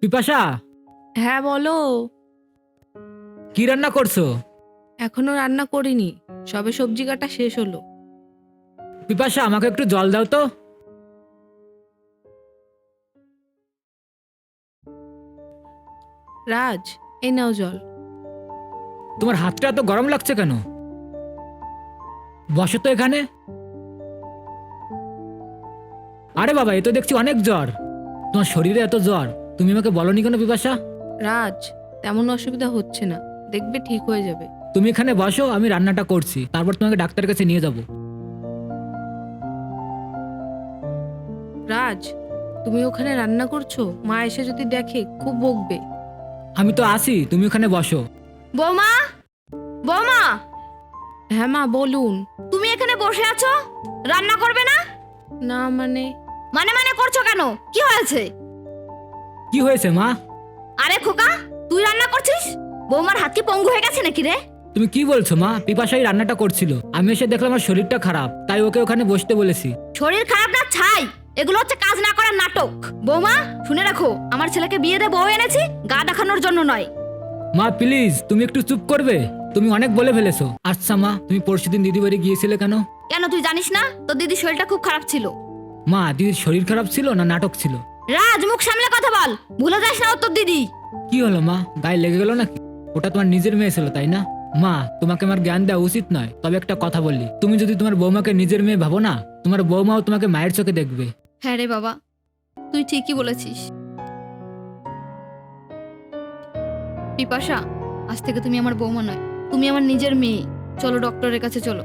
পিপাসা, হ্যাঁ বলো। কি রান্না করছো? এখনো রান্না করিনি, সবে সবজি কাটা শেষ হলো। পিপাসা, আমাকে একটু জল দাও তো। রাজ, এই নাও জল। তোমার হাতটা এত গরম লাগছে কেন? বসো তো এখানে। আরে বাবা, এ তো দেখছি অনেক জ্বর। তোমার শরীরে এত জ্বর, তুমি আমাকে বলনি কেন পিপাসা? রাজ, তেমন অসুবিধা হচ্ছে না, দেখবে ঠিক হয়ে যাবে। তুমি এখানে বসো, আমি রান্নাটা করছি, তারপর তোমাকে ডাক্তারের কাছে নিয়ে যাব। রাজ, তুমি ওখানে রান্না করছো, মা এসে যদি দেখে খুব বকবে। আমি তো আসি, তুমি ওখানে বসো। বৌমা, বৌমা, হ্যাঁ মা বলুন। তুমি এখানে বসে আছো, রান্না করবে না? না মানে? মানে মানে করছো কেন? কি হয়েছে? কি হয়েছে মা? আরে খোকা, তুই রান্না করছিস? বৌমার হাত কি পঙ্গু হয়ে গেছে নাকি রে? তুমি কি বলছো মা? পিপাসাই রান্নাটা করছিল, আমি এসে দেখলাম আমার শরীরটা খারাপ, তাই ওকে ওখানে বসতে বলেছি। শরীর খারাপ না ছাই, এগুলো হচ্ছে কাজ না করার নাটক। বৌমা শুনে রাখো, আমার ছেলেকে বিয়ে দিয়ে বউ এনেছি গা দেখানোর জন্য নয়। মা প্লিজ, তুমি একটু চুপ করবে? তুমি অনেক বলে ফেলেছো। আচ্ছা মা, তুমি পরশুদিন দিদি বাড়ি গিয়েছিলে কেন? কেন তুই জানিস না তোর দিদির শরীরটা খুব খারাপ ছিল? মা, দিদির শরীর খারাপ ছিল না নাটক ছিল? রাজ, মুখ সামলে কথা বল, ভুলে যাস না ও তোর দিদি। কি হলো মা, গায়ে লেগে গেল নাকি? ওটা তোমার নিজের মেয়ে ছিল তাই না? মা, তোমাকে আমার জ্ঞান দেওয়া উচিত নয়, তবে একটা কথা বললি, তুমি যদি তোমার বৌমাকে নিজের মেয়ে ভাবো না, তোমার বৌমাও তোমাকে মায়ের চোখে দেখবে। হ্যাঁ রে বাবা, তুই ঠিকই বলেছিস। পিপাসা, আজ থেকে তুমি আমার বৌমা নয়, তুমি আমার নিজের মেয়ে। চলো ডক্টরের কাছে চলো।